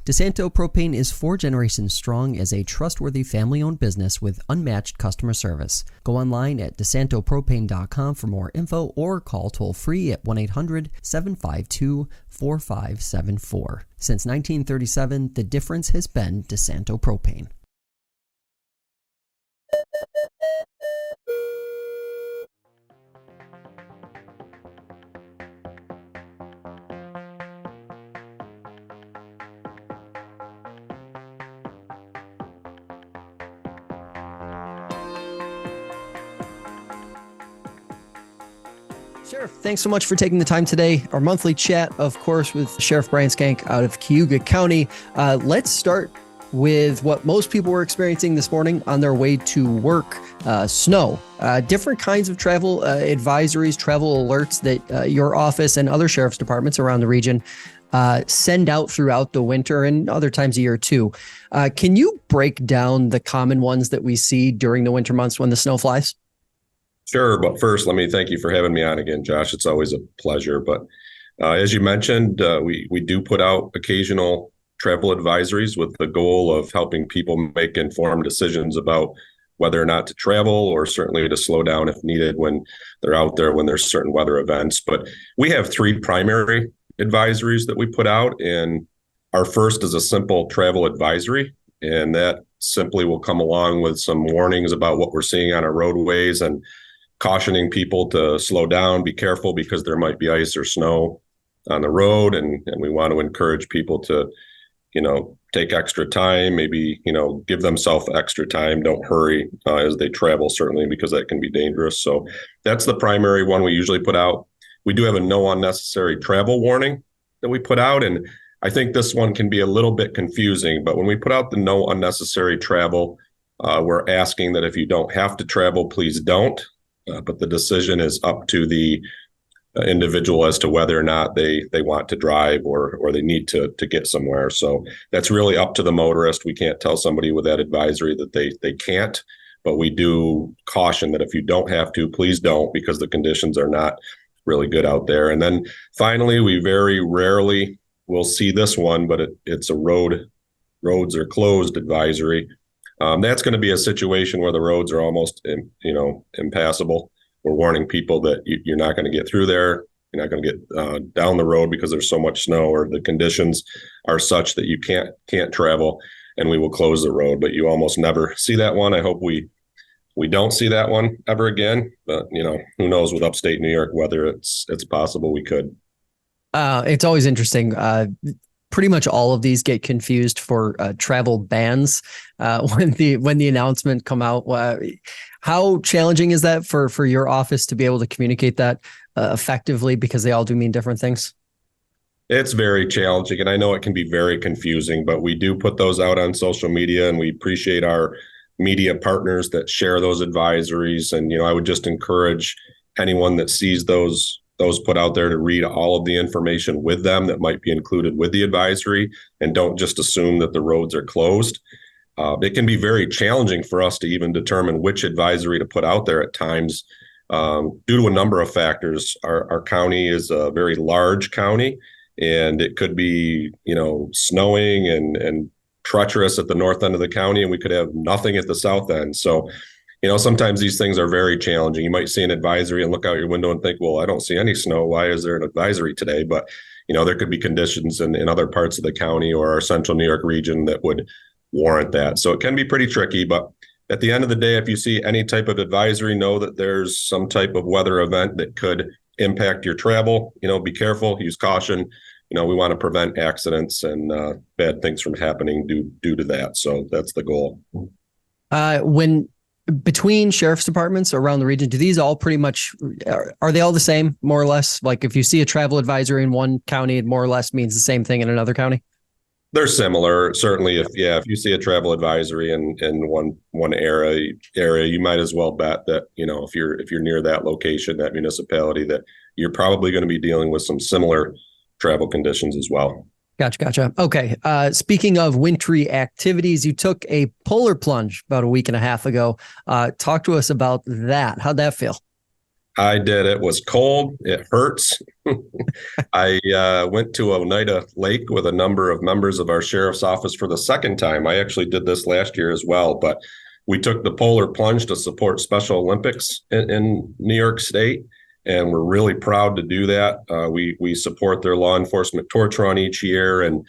DeSanto Propane is 4 generations strong as a trustworthy family-owned business with unmatched customer service. Go online at DeSantoPropane.com for more info or call toll-free at 1-800-752-4574. Since 1937, the difference has been DeSanto Propane. Sheriff, thanks so much for taking the time today. Our monthly chat, of course, with Sheriff Brian Schenck out of Cayuga County. Let's start with what most people were experiencing this morning on their way to work, snow. Different kinds of travel advisories, travel alerts that your office and other sheriff's departments around the region send out throughout the winter and other times of year too. Can you break down the common ones that we see during the winter months when the snow flies? Sure, but first, let me thank you for having me on again, Josh. It's always a pleasure. But as you mentioned, we do put out occasional travel advisories with the goal of helping people make informed decisions about whether or not to travel, or certainly to slow down if needed when they're out there, when there's certain weather events. But we have 3 primary advisories that we put out, and our first is a simple travel advisory, and that simply will come along with some warnings about what we're seeing on our roadways and cautioning people to slow down, be careful, because there might be ice or snow on the road. And we want to encourage people to, take extra time, maybe, give themselves extra time. Don't hurry as they travel, certainly, because that can be dangerous. So that's the primary one we usually put out. We do have a no unnecessary travel warning that we put out. And I think this one can be a little bit confusing, but when we put out the no unnecessary travel, we're asking that if you don't have to travel, please don't. But the decision is up to the individual as to whether or not they want to drive or they need to get somewhere. So that's really up to the motorist. We can't tell somebody with that advisory that they can't, but we do caution that if you don't have to, please don't, because the conditions are not really good out there. And then finally, we very rarely will see this one, but it's a roads are closed advisory. That's going to be a situation where the roads are almost, impassable. We're warning people that you're not going to get through there. You're not going to get down the road because there's so much snow, or the conditions are such that you can't travel, and we will close the road. But you almost never see that one. I hope we don't see that one ever again. But who knows with upstate New York whether it's possible we could. It's always interesting. Pretty much all of these get confused for travel bans when the announcement come out. How challenging is that for your office to be able to communicate that effectively, because they all do mean different things? It's very challenging, and I know it can be very confusing, but we do put those out on social media, and we appreciate our media partners that share those advisories. And I would just encourage anyone that sees those put out there to read all of the information with them that might be included with the advisory, and don't just assume that the roads are closed. It can be very challenging for us to even determine which advisory to put out there at times due to a number of factors. Our county is a very large county, and it could be, snowing and treacherous at the north end of the county, and we could have nothing at the south end. So sometimes these things are very challenging. You might see an advisory and look out your window and think, well, I don't see any snow. Why is there an advisory today? But, there could be conditions in other parts of the county or our central New York region that would warrant that. So it can be pretty tricky. But at the end of the day, if you see any type of advisory, know that there's some type of weather event that could impact your travel. Be careful, use caution. We want to prevent accidents and bad things from happening due to that. So that's the goal. When between sheriff's departments around the region, do these all pretty much, are they all the same, more or less? Like if you see a travel advisory in one county, it more or less means the same thing in another county? They're similar. Certainly, if you see a travel advisory in one area, you might as well bet that, if you're near that location, that municipality, that you're probably going to be dealing with some similar travel conditions as well. Gotcha. Okay. Speaking of wintry activities, you took a polar plunge about a week and a half ago. Talk to us about that. How'd that feel? I did. It was cold. It hurts. I went to Oneida Lake with a number of members of our sheriff's office for the second time. I actually did this last year as well, but we took the polar plunge to support Special Olympics in New York State, and we're really proud to do that. We support their law enforcement torch run each year, and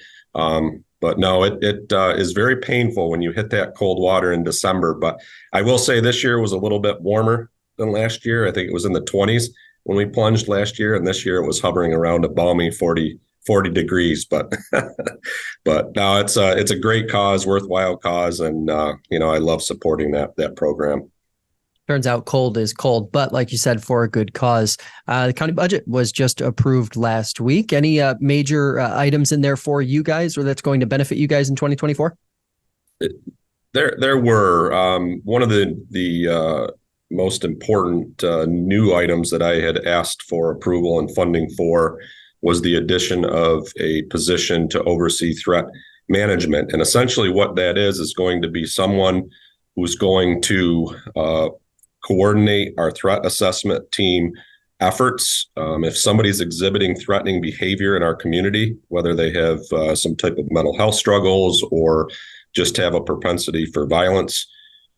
but no, it is very painful when you hit that cold water in December. But I will say this year was a little bit warmer than last year. I think it was in the 20s when we plunged last year, and this year it was hovering around a balmy 40 degrees. But but no, it's a great cause, worthwhile cause, and I love supporting that program. Turns out cold is cold, but like you said, for a good cause. The county budget was just approved last week. Any major items in there for you guys, or that's going to benefit you guys in 2024? There were one of the most important new items that I had asked for approval and funding for was the addition of a position to oversee threat management. And essentially what that is going to be someone who's going to coordinate our threat assessment team efforts. If somebody's exhibiting threatening behavior in our community, whether they have some type of mental health struggles or just have a propensity for violence,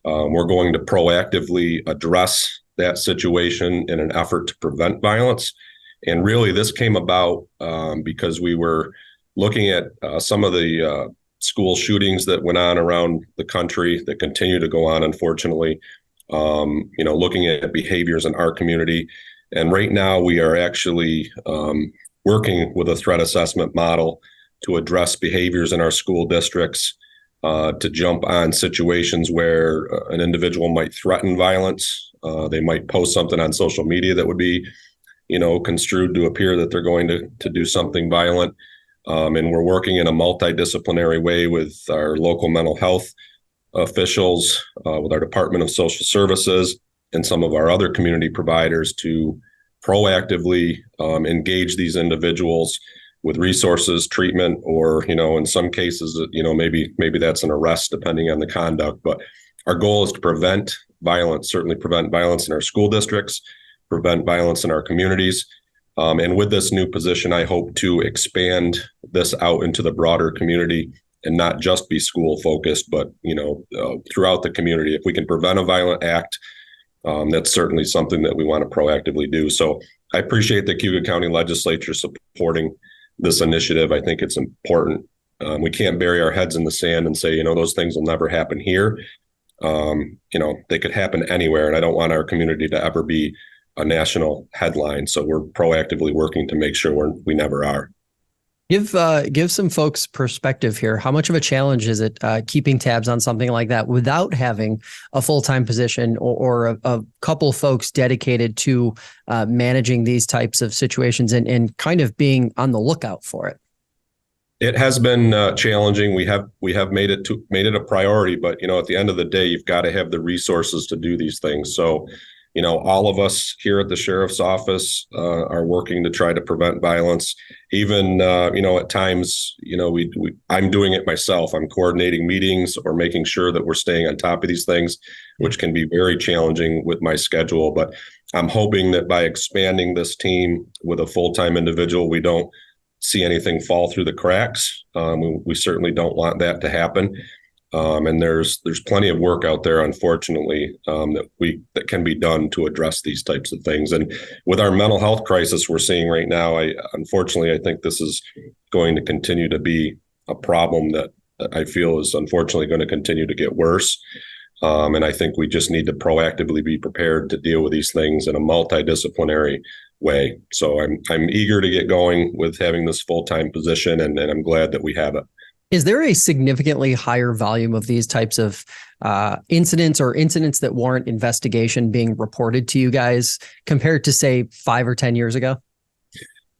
we're going to proactively address that situation in an effort to prevent violence. And really, this came about because we were looking at some of the school shootings that went on around the country that continue to go on, unfortunately, looking at behaviors in our community. And right now, we are actually working with a threat assessment model to address behaviors in our school districts, to jump on situations where an individual might threaten violence. They might post something on social media that would be, construed to appear that they're going to do something violent. And we're working in a multidisciplinary way with our local mental health officials, with our Department of Social Services, and some of our other community providers to proactively engage these individuals with resources, treatment, or, in some cases, maybe that's an arrest depending on the conduct. But our goal is to prevent violence, certainly prevent violence in our school districts, prevent violence in our communities. And with this new position, I hope to expand this out into the broader community and not just be school focused, but, throughout the community. If we can prevent a violent act, that's certainly something that we want to proactively do. So I appreciate the Cayuga County Legislature supporting this initiative. I think it's important. We can't bury our heads in the sand and say, those things will never happen here. They could happen anywhere. And I don't want our community to ever be a national headline. So we're proactively working to make sure we never are. Give some folks perspective here. How much of a challenge is it keeping tabs on something like that without having a full-time position or a couple folks dedicated to managing these types of situations and kind of being on the lookout for it? It has been challenging. We have made it a priority, but at the end of the day, you've got to have the resources to do these things. So all of us here at the sheriff's office are working to try to prevent violence. Even, at times, I'm doing it myself. I'm coordinating meetings or making sure that we're staying on top of these things, which can be very challenging with my schedule. But I'm hoping that by expanding this team with a full-time individual, we don't see anything fall through the cracks. We certainly don't want that to happen. And there's plenty of work out there, unfortunately, that can be done to address these types of things. And with our mental health crisis we're seeing right now, I think this is going to continue to be a problem that I feel is unfortunately going to continue to get worse. And I think we just need to proactively be prepared to deal with these things in a multidisciplinary way. So I'm eager to get going with having this full-time position, and I'm glad that we have it. Is there a significantly higher volume of these types of incidents or incidents that warrant investigation being reported to you guys compared to, say, 5 or 10 years ago?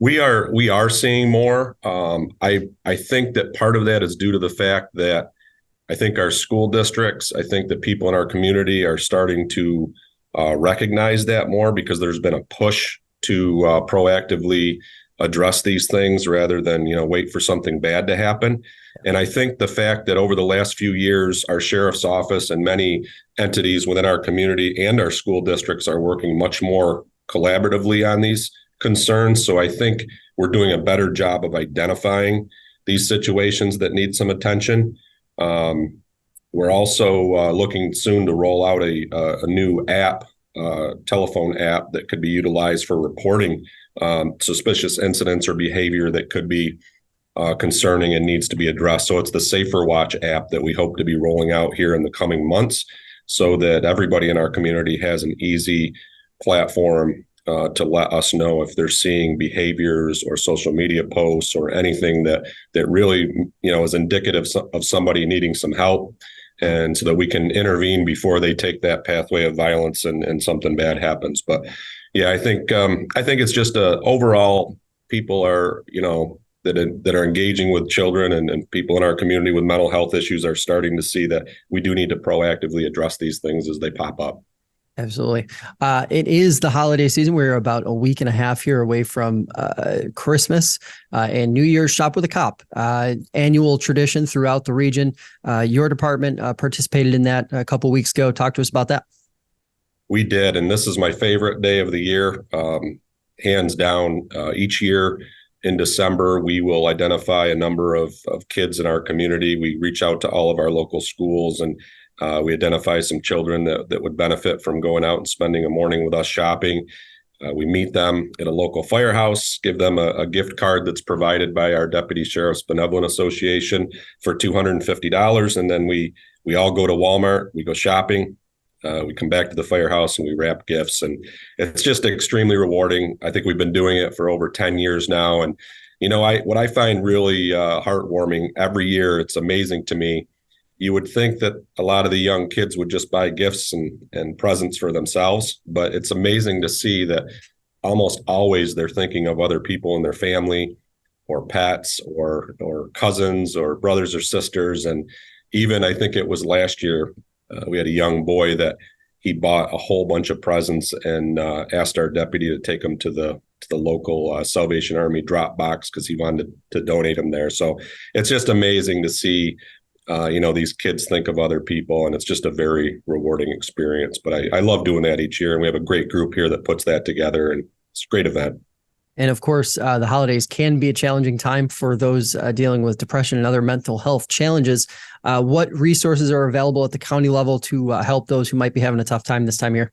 We are seeing more. I think that part of that is due to the fact that I think our school districts, I think that people in our community are starting to recognize that more, because there's been a push to proactively address these things rather than, wait for something bad to happen. And I think the fact that over the last few years, our sheriff's office and many entities within our community and our school districts are working much more collaboratively on these concerns. So I think we're doing a better job of identifying these situations that need some attention. We're also looking soon to roll out a new app, telephone app that could be utilized for reporting suspicious incidents or behavior that could be concerning and needs to be addressed. So it's the Safer Watch app that we hope to be rolling out here in the coming months so that everybody in our community has an easy platform to let us know if they're seeing behaviors or social media posts or anything that really, is indicative of somebody needing some help, and so that we can intervene before they take that pathway of violence and something bad happens. But yeah, I think it's just overall people are, that are engaging with children and people in our community with mental health issues are starting to see that we do need to proactively address these things as they pop up. Absolutely. It is the holiday season. We're about a week and a half here away from Christmas and New Year's Shop with a Cop, annual tradition throughout the region. Your department participated in that a couple of weeks ago. Talk to us about that. We did, and this is my favorite day of the year, hands down. Each year in December, we will identify a number of kids in our community. We reach out to all of our local schools and we identify some children that would benefit from going out and spending a morning with us shopping. We meet them at a local firehouse, give them a gift card that's provided by our Deputy Sheriff's Benevolent Association for $250. And then we all go to Walmart, we go shopping, we come back to the firehouse and we wrap gifts. And it's just extremely rewarding. I think we've been doing it for over 10 years now. And, what I find really heartwarming every year, it's amazing to me. You would think that a lot of the young kids would just buy gifts and presents for themselves, but it's amazing to see that almost always they're thinking of other people in their family or pets or cousins or brothers or sisters. And even I think it was last year, we had a young boy that he bought a whole bunch of presents and asked our deputy to take them to the local Salvation Army drop box because he wanted to donate them there. So it's just amazing to see these kids think of other people, and it's just a very rewarding experience. But I love doing that each year, and we have a great group here that puts that together, and it's a great event. And of course, the holidays can be a challenging time for those dealing with depression and other mental health challenges. What resources are available at the county level to help those who might be having a tough time this time of year?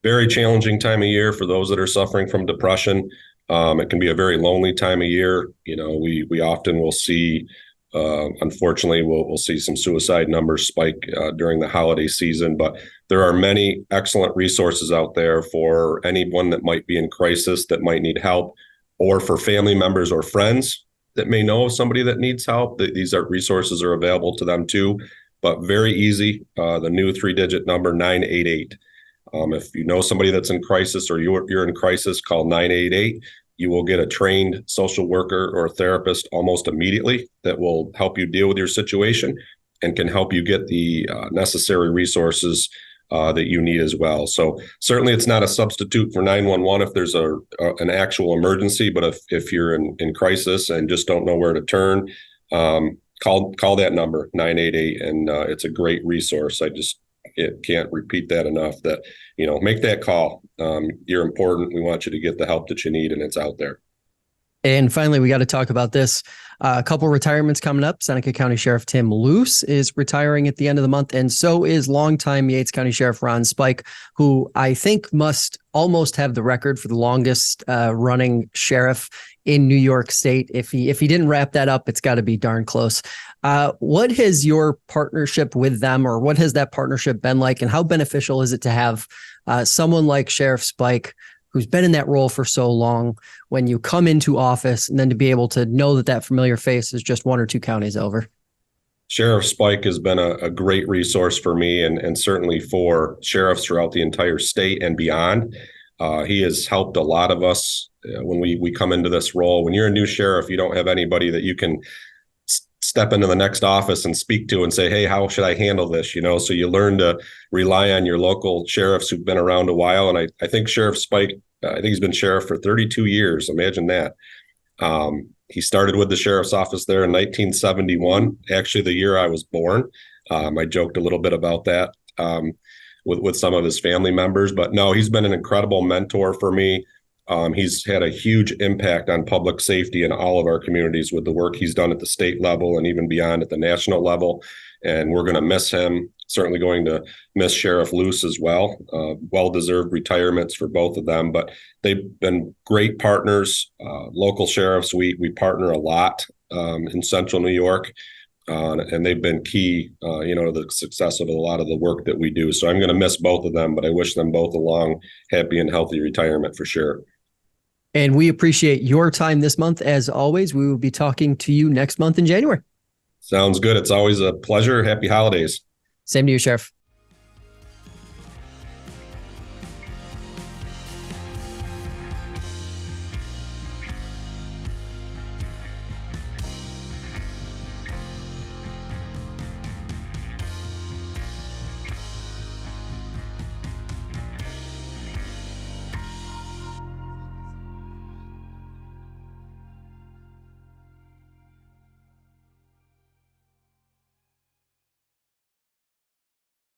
Very challenging time of year for those that are suffering from depression. It can be a very lonely time of year. We often will see unfortunately, we'll see some suicide numbers spike during the holiday season, but there are many excellent resources out there for anyone that might be in crisis, that might need help, or for family members or friends that may know somebody that needs help. These resources are available to them too, but very easy. The new 3-digit number, 988. If you know somebody that's in crisis or you're in crisis, call 988. You will get a trained social worker or therapist almost immediately that will help you deal with your situation and can help you get the necessary resources that you need as well. So certainly it's not a substitute for 911 if there's an actual emergency, but if you're in crisis and just don't know where to turn, call that number, 988, and it's a great resource. It can't repeat that enough that, make that call. You're important. We want you to get the help that you need, and it's out there. And finally, we got to talk about this. A couple retirements coming up. Seneca County Sheriff Tim Luce is retiring at the end of the month, and so is longtime Yates County Sheriff Ron Spike, who I think must almost have the record for the longest running sheriff in New York State. If he didn't wrap that up, it's got to be darn close. What has your partnership with them, or what has that partnership been like, and how beneficial is it to have someone like Sheriff Spike, who's been in that role for so long, when you come into office, and then to be able to know that familiar face is just 1 or 2 counties over? Sheriff Spike has been a great resource for me and certainly for sheriffs throughout the entire state and beyond. He has helped a lot of us when we come into this role. When you're a new sheriff, you don't have anybody that you can step into the next office and speak to and say, hey, how should I handle this? So you learn to rely on your local sheriffs who've been around a while. And I think Sheriff Spike, I think he's been sheriff for 32 years. Imagine that. He started with the sheriff's office there in 1971, actually the year I was born. I joked a little bit about that. with some of his family members. But no, he's been an incredible mentor for me. He's had a huge impact on public safety in all of our communities with the work he's done at the state level and even beyond at the national level. And we're going to miss him. Certainly going to miss Sheriff Luce as well. Well-deserved retirements for both of them, but they've been great partners. Local sheriffs, we partner a lot in Central New York, and they've been key, to the success of a lot of the work that we do. So I'm going to miss both of them, but I wish them both a long, happy, and healthy retirement for sure. And we appreciate your time this month. As always, we will be talking to you next month in January. Sounds good. It's always a pleasure. Happy holidays. Same to you, Sheriff.